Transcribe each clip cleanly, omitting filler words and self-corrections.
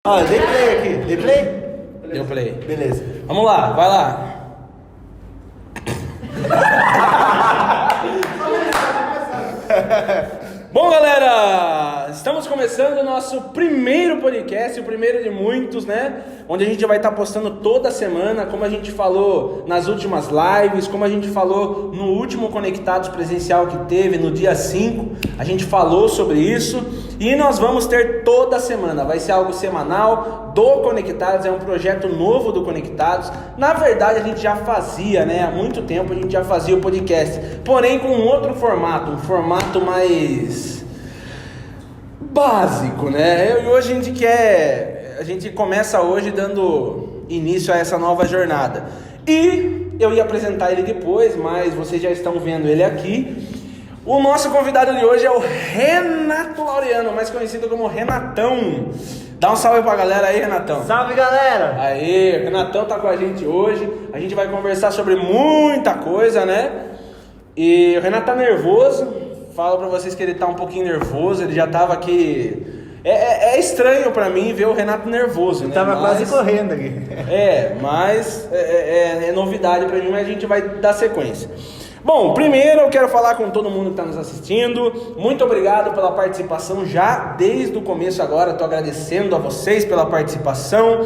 Dei play aqui. Dei play? Deu play. Beleza. Vamos lá, vai lá. Bom, galera, estamos começando o nosso primeiro podcast, o primeiro de muitos, né? Onde a gente vai estar postando toda semana, como a gente falou nas últimas lives, como a gente falou no último Conectados presencial que teve, no dia 5, a gente falou sobre isso. E nós vamos ter toda semana, vai ser algo semanal do Conectados, é um projeto novo do Conectados. Na verdade a gente já fazia, né? Há muito tempo a gente já fazia o podcast, porém com um outro formato, um formato mais básico, né? E hoje a gente começa hoje dando início a essa nova jornada. E eu ia apresentar ele depois, mas vocês já estão vendo ele aqui. O nosso convidado de hoje é o Renato Laureano, mais conhecido como Renatão. Dá um salve pra galera aí, Renatão. Salve, galera! Aí, o Renatão tá com a gente hoje. A gente vai conversar sobre muita coisa, né? E o Renato tá nervoso. Falo pra vocês que ele tá um pouquinho nervoso. Ele já tava aqui. É estranho pra mim ver o Renato nervoso, né? Tava quase correndo aqui. Mas é novidade pra mim, mas a gente vai dar sequência. Bom, primeiro eu quero falar com todo mundo que está nos assistindo. Muito obrigado pela participação já desde o começo agora. Estou agradecendo a vocês pela participação.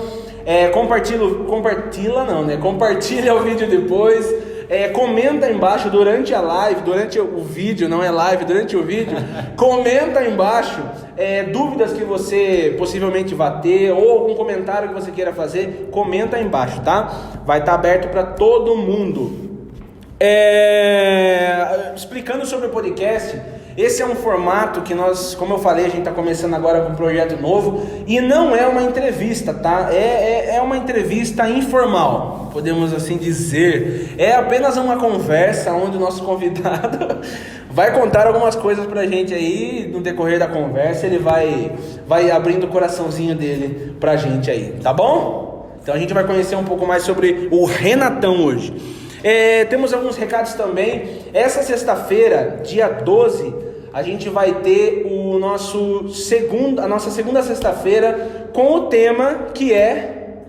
Compartilha o vídeo depois. Comenta aí embaixo durante a live, durante o vídeo, não é live, durante o vídeo. Comenta aí embaixo dúvidas que você possivelmente vai ter ou algum comentário que você queira fazer. Comenta aí embaixo, tá? Vai estar aberto para todo mundo. Explicando sobre o podcast, esse é um formato que nós, como eu falei, a gente está começando agora com um projeto novo e não é uma entrevista, tá? É uma entrevista informal, podemos assim dizer. É apenas uma conversa onde o nosso convidado vai contar algumas coisas pra gente aí. No decorrer da conversa ele vai abrindo o coraçãozinho dele pra gente aí, tá bom? Então a gente vai conhecer um pouco mais sobre o Renatão hoje. Temos alguns recados também. Essa sexta-feira, dia 12, a gente vai ter a nossa segunda sexta-feira com o tema que é...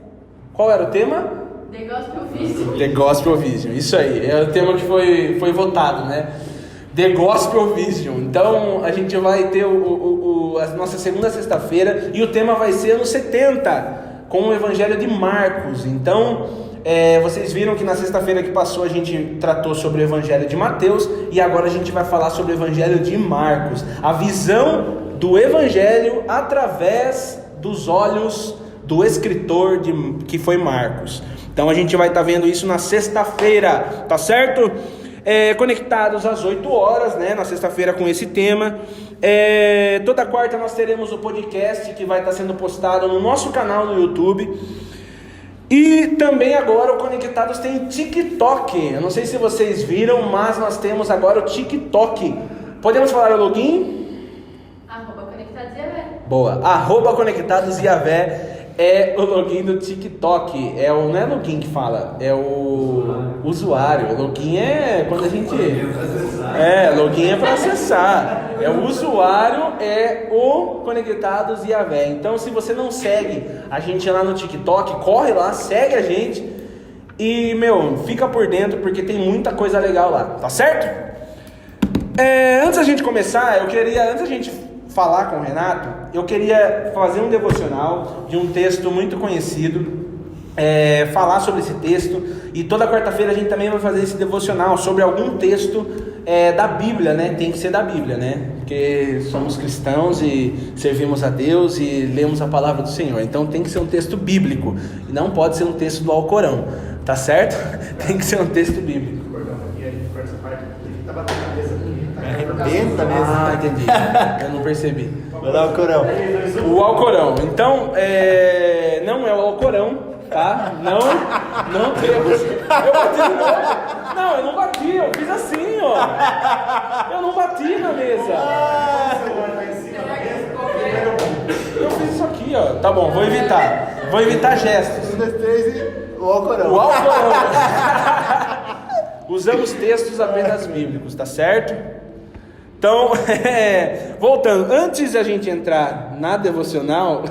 Qual era o tema? The Gospel Vision. The Gospel Vision, isso aí. É o tema que foi votado, né? The Gospel Vision. Então a gente vai ter a nossa segunda sexta-feira e o tema vai ser no 70, com o Evangelho de Marcos. Então... vocês viram que na sexta-feira que passou a gente tratou sobre o Evangelho de Mateus e agora a gente vai falar sobre o Evangelho de Marcos, a visão do Evangelho através dos olhos do escritor que foi Marcos. Então a gente vai estar vendo isso na sexta-feira, tá certo? Conectados às 8 horas, né, na sexta-feira com esse tema. Toda quarta nós teremos o podcast que vai estar sendo postado no nosso canal no YouTube. E também agora o Conectados tem TikTok. Eu não sei se vocês viram, mas nós temos agora o TikTok. Podemos falar o login? @ConectadosIavé. Boa, @ConectadosIavé é o login do TikTok. Não é login que fala, é o usuário. O login é quando a gente... login é para acessar. O usuário é o Conectados Iavé. Então se você não segue a gente lá no TikTok, corre lá, segue a gente e, fica por dentro porque tem muita coisa legal lá, tá certo? Antes da gente começar, antes da gente falar com o Renato, eu queria fazer um devocional de um texto muito conhecido, falar sobre esse texto, e toda quarta-feira a gente também vai fazer esse devocional sobre algum texto da Bíblia, né? Tem que ser da Bíblia, né? Porque somos cristãos e servimos a Deus e lemos a palavra do Senhor, então tem que ser um texto bíblico, e não pode ser um texto do Alcorão, tá certo? Tem que ser um texto bíblico. Entendi. Eu não percebi. O Alcorão. O Alcorão. Então, não é o Alcorão, tá? Não temos. Eu bati de novo. Não, eu não bati. Eu fiz assim, ó. Eu não bati na mesa. Eu fiz isso aqui, ó. Tá bom, vou evitar gestos. 1, 2, 3 e o Alcorão. O Alcorão. Usamos textos apenas bíblicos, tá certo? Então, voltando, antes de a gente entrar na devocional,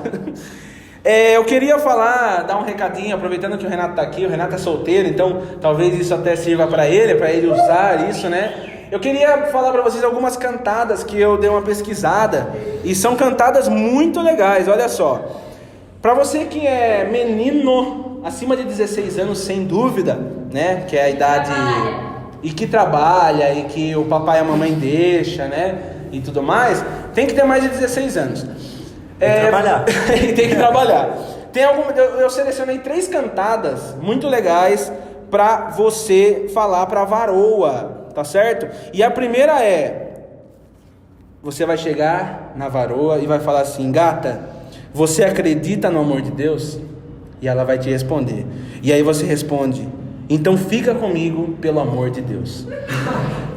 Eu queria dar um recadinho, aproveitando que o Renato está aqui. O Renato é solteiro, então talvez isso até sirva para ele usar isso, né? Eu queria falar para vocês algumas cantadas que eu dei uma pesquisada, e são cantadas muito legais, olha só. Para você que é menino, acima de 16 anos, sem dúvida, né? Que é a idade... E que trabalha, e que o papai e a mamãe deixa, né? E tudo mais, tem que ter mais de 16 anos. Tem que trabalhar. Tem que trabalhar. Eu selecionei 3 cantadas muito legais para você falar para a varoa, tá certo? E a primeira você vai chegar na varoa e vai falar assim: gata, você acredita no amor de Deus? E ela vai te responder. E aí você responde: então fica comigo pelo amor de Deus.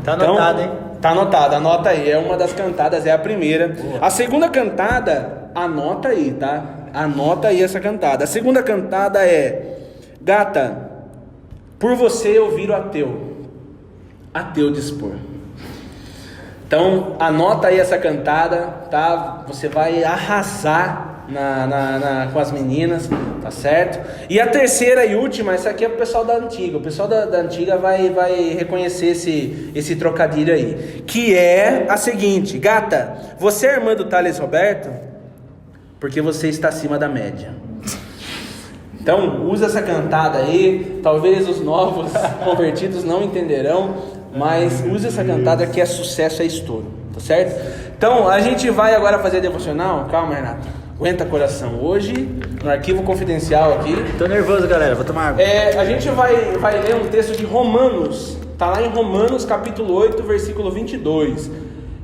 Tá anotado, hein? Tá anotado, anota aí. É uma das cantadas, é a primeira. Boa. A segunda cantada, anota aí, tá? Anota aí essa cantada. A segunda cantada é: gata, por você eu viro ateu dispor. Então, anota aí essa cantada, tá? Você vai arrasar com as meninas, tá certo? E a terceira e última, essa aqui é pro pessoal da antiga. O pessoal da antiga vai reconhecer esse trocadilho aí, que é a seguinte: gata, você é irmã do Thales Roberto porque você está acima da média. Então, usa essa cantada aí. Talvez os novos convertidos não entenderão, mas usa essa cantada que é sucesso, é estouro, tá certo? Então, a gente vai agora fazer a devocional. Calma, Renato, aguenta coração. Hoje, no arquivo confidencial aqui. Tô nervoso, galera, vou tomar água. A gente vai ler um texto de Romanos. Tá lá em Romanos capítulo 8, versículo 22.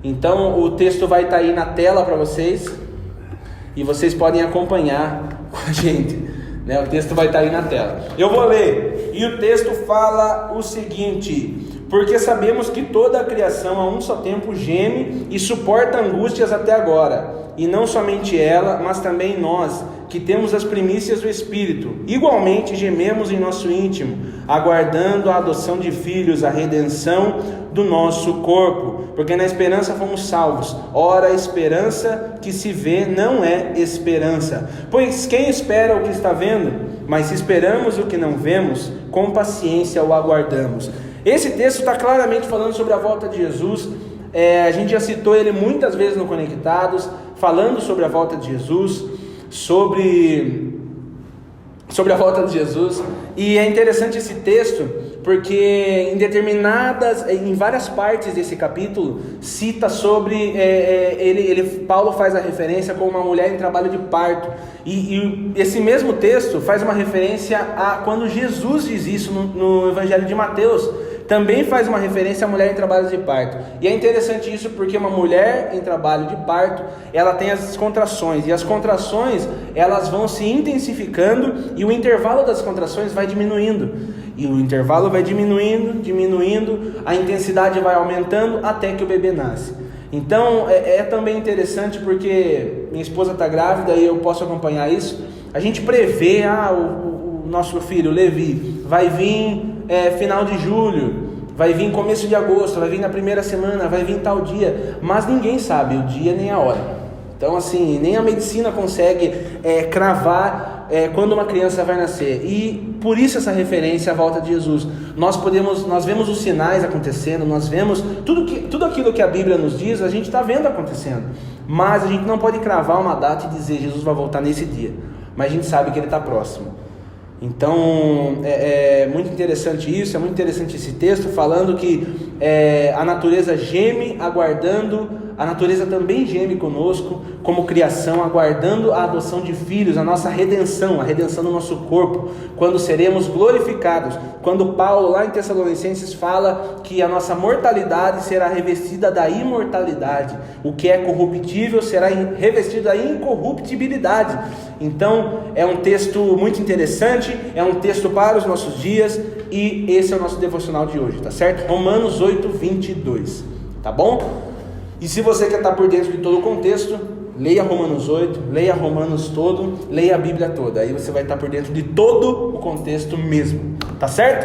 Então, o texto vai estar aí na tela para vocês, e vocês podem acompanhar com a gente, né? O texto vai estar aí na tela. Eu vou ler, e o texto fala o seguinte: porque sabemos que toda a criação a um só tempo geme e suporta angústias até agora, e não somente ela, mas também nós, que temos as primícias do Espírito, igualmente gememos em nosso íntimo, aguardando a adoção de filhos, a redenção do nosso corpo, porque na esperança fomos salvos. Ora, a esperança que se vê não é esperança, pois quem espera o que está vendo? Mas se esperamos o que não vemos, com paciência o aguardamos. Esse texto está claramente falando sobre a volta de Jesus. A gente já citou ele muitas vezes no Conectados, falando sobre a volta de Jesus, sobre a volta de Jesus. E é interessante esse texto, porque em várias partes desse capítulo, cita sobre, Paulo faz a referência com uma mulher em trabalho de parto, e esse mesmo texto faz uma referência a quando Jesus diz isso no Evangelho de Mateus, também faz uma referência à mulher em trabalho de parto. E é interessante isso porque uma mulher em trabalho de parto, ela tem as contrações, e as contrações, elas vão se intensificando, e o intervalo das contrações vai diminuindo, e o intervalo vai diminuindo, a intensidade vai aumentando até que o bebê nasce. Então é também interessante porque minha esposa está grávida e eu posso acompanhar isso. A gente prevê, o nosso filho Levi vai vir final de julho, vai vir começo de agosto, vai vir na primeira semana, vai vir tal dia, mas ninguém sabe o dia nem a hora. Então assim, nem a medicina consegue cravar quando uma criança vai nascer. E por isso essa referência à volta de Jesus. Nós vemos os sinais acontecendo, nós vemos tudo aquilo que a Bíblia nos diz, a gente está vendo acontecendo. Mas a gente não pode cravar uma data e dizer Jesus vai voltar nesse dia. Mas a gente sabe que ele está próximo. Então é muito interessante isso, é muito interessante esse texto falando que a natureza geme aguardando, a natureza também geme conosco como criação, aguardando a adoção de filhos, a nossa redenção, a redenção do nosso corpo, quando seremos glorificados. Quando Paulo lá em Tessalonicenses fala que a nossa mortalidade será revestida da imortalidade, o que é corruptível será revestido da incorruptibilidade. Então é um texto muito interessante, é um texto para os nossos dias, e esse é o nosso devocional de hoje, tá certo? Romanos 8, 22, tá bom? E se você quer estar por dentro de todo o contexto, leia Romanos 8, leia Romanos todo, leia a Bíblia toda, aí você vai estar por dentro de todo o contexto mesmo, tá certo?